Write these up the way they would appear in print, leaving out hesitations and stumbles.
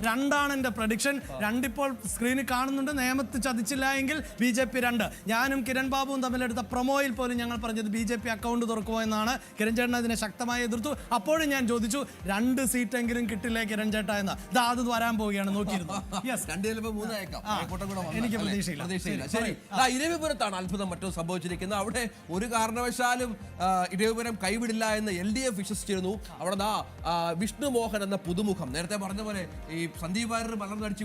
2 എന്റെ പ്രഡിക്ഷൻ. 2 ഇപ്പോൾ സ്ക്രീനിൽ കാണുന്നുണ്ട്. നേമത്ത് ചതിച്ചില്ല എങ്കിൽ BJP 2. ഞാനും കിരൺ ബാബുവും തമ്മിലെടുത്ത പ്രൊമോയിൽ പോലും ഞങ്ങൾ പറഞ്ഞത് BJP അക്കൗണ്ട് തുറക്കുമോ എന്നാണ്. കിരൺ ചേട്ടൻ അതിനെ ശക്തമായി എതിർത്തു. അപ്പോഴും ഞാൻ ചോദിച്ചു 2 സീറ്റെങ്കിലും കിട്ടില്ലേ കിരൺ ചേട്ടാ എന്ന്. അത് വരാൻ പോവുകയാണ്, നോക്കിയിരുന്നു. എനിക്ക് പ്രതീക്ഷയില്ല. ശരി, ഇരവിപുരത്താണ് അത്ഭുതം മറ്റും സംഭവിച്ചിരിക്കുന്നത്. അവിടെ ഒരു കാരണവശാലും ഇരവിപുരം കൈവിടില്ല എന്ന് LDF വിശ്വസിച്ചിരുന്നു. അവിടെ വിഷ്ണു മോഹൻ എന്ന പുതുമുഖം, നേരത്തെ പറഞ്ഞ പോലെ ഈ സന്ദീപ് വാര്യർ മലർന്നടിച്ച്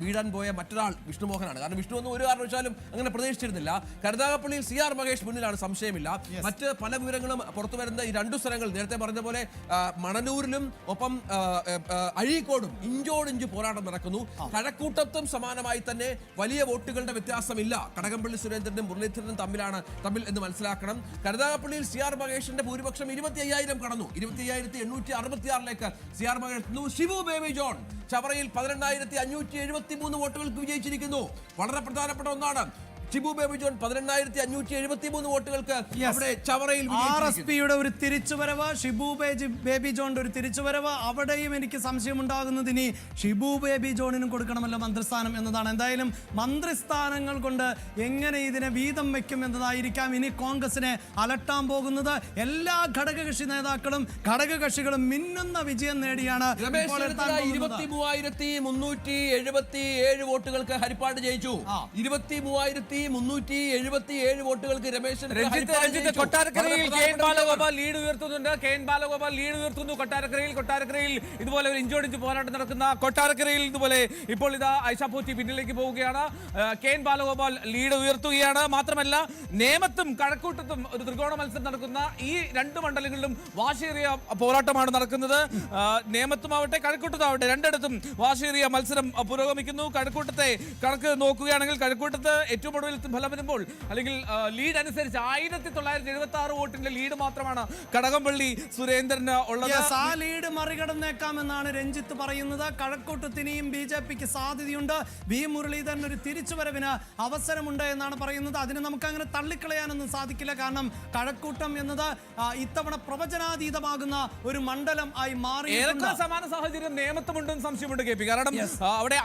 വീഴാൻ പോയ മറ്റൊരാൾ വിഷ്ണു മോഹനാണ്. കാരണം വിഷ്ണു ഒന്നും ഒരു കാരണവശാലും അങ്ങനെ പ്രതീക്ഷിച്ചിരുന്നില്ല. കരുനാഗപ്പള്ളിയിൽ CR മഹേഷ് മുന്നിലാണ്, സംശയമില്ല. മറ്റ് പല വിവരങ്ങളും പുറത്തു വരുന്ന ഈ 2 സ്ഥലങ്ങൾ നേരത്തെ പറഞ്ഞ പോലെ മണലൂരിലും ഒപ്പം അഴീക്കോടും ഇഞ്ചോടിഞ്ച് പോരാട്ടം നടക്കുന്നു. കഴക്കൂട്ടത്തും സമാനമായി തന്നെ വലിയ വോട്ടുകളുടെ വ്യത്യാസമില്ല. കടകംപള്ളി സുരേന്ദ്രനും മുരളീധരനും തമ്മിൽ എന്ന് മനസ്സിലാക്കണം. കരുനാഗപ്പള്ളിയിൽ CR മഹേഷിന്റെ ഭൂരിപക്ഷം 25,000 കടന്നു. 25,866 CR മഹേഷ്. ഷിബു ബേബി ജോൺ ചവറയിൽ 18,573 വോട്ടുകൾക്ക് വിജയിച്ചിരിക്കുന്നു. വളരെ പ്രധാനപ്പെട്ട ഒന്നാണ്. ഷിബു ബേബി ജോൺ 18,573 വോട്ടുകൾക്ക് അവിടെ ചവറയിൽ RSPയുടെ ഒരു തിരിച്ചുവരവ്, ഷിബു ബേബി ജോണിന്റെ ഒരു തിരിച്ചുവരവ്. അവിടെയും എനിക്ക് സംശയമുണ്ടാകുന്നത് ഇനി ഷിബു ബേബി ജോണിനും കൊടുക്കണമല്ലോ മന്ത്രിസ്ഥാനം എന്നതാണ്. എന്തായാലും മന്ത്രിസ്ഥാനങ്ങൾ കൊണ്ട് എങ്ങനെ ഇതിനെ വീതം വെക്കും എന്നതായിരിക്കാം ഇനി കോൺഗ്രസിനെ അലട്ടാൻ പോകുന്നത്. എല്ലാ ഘടകകക്ഷി നേതാക്കളും ഘടകകക്ഷികളും മിന്നുന്ന വിജയം നേടിയാണ് 23,377 വോട്ടുകൾക്ക് ഹരിപ്പാട് ജയിച്ചു. 23,377 വോട്ടുകൾക്ക് രമേശൻ. കൊട്ടാരക്കരയിൽ KN ബാലഗോപാൽ ലീഡ് ഉയർത്തുന്നു. കൊട്ടാരക്കരയിൽ ഇതുപോലെ ഒരു ഇഞ്ചോടിഞ്ച് പോരാട്ടം നടക്കുന്ന കൊട്ടാരക്കരയിൽ ഇതുപോലെ ഇപ്പോൾ ഇതാ ഐഷ പോറ്റി പിന്നിലേക്ക് പോവുകയാണ്. KN ബാലഗോപാൽ ലീഡ് ഉയർത്തുകയാണ്. മാത്രമല്ല നേമത്തും കഴക്കൂട്ടത്തും ഒരു ത്രികോണ മത്സരം നടക്കുന്ന ഈ 2 മണ്ഡലങ്ങളിലും വാശിയേറിയ പോരാട്ടമാണ് നടക്കുന്നത്. നേമത്തുമാവട്ടെ കഴക്കൂട്ടത്താവട്ടെ രണ്ടിടത്തും വാശിയേറിയ മത്സരം പുരോഗമിക്കുന്നു. കഴക്കൂട്ടത്തെ കണക്ക് നോക്കുകയാണെങ്കിൽ കഴക്കൂട്ടത്ത് ഏറ്റവും ഒടുവിൽ ഫലം വരുമ്പോൾ അല്ലെങ്കിൽ ലീഡ് അനുസരിച്ച് 1976 വോട്ടിന്റെ ലീഡ് മാത്രമാണ് കടകംപള്ളി സുരേന്ദ്രന് ഉള്ളത്. ആ ലീഡ് മറികടന്നേക്കാമെന്നാണ് രഞ്ജിത്ത് പറയുന്നത്. കഴക്കൂട്ടത്തിനെയും BJPക്ക് സാധ്യതയുണ്ട്. വി മുരളീധരൻ ഒരു തിരിച്ചുവരവിന് അവസരമുണ്ട് എന്നാണ് പറയുന്നത്. അതിന് നമുക്ക് അങ്ങനെ തള്ളിക്കളയാനൊന്നും സാധിക്കില്ല. കാരണം കഴക്കൂട്ടം എന്നത് ഇത്തവണ പ്രവചനാതീതമാകുന്ന ഒരു മണ്ഡലം ആയി മാറി. സമാന സാഹചര്യം നേമത്തുമുണ്ടെന്ന് സംശയമുണ്ട് KP. കാരണം അവിടെ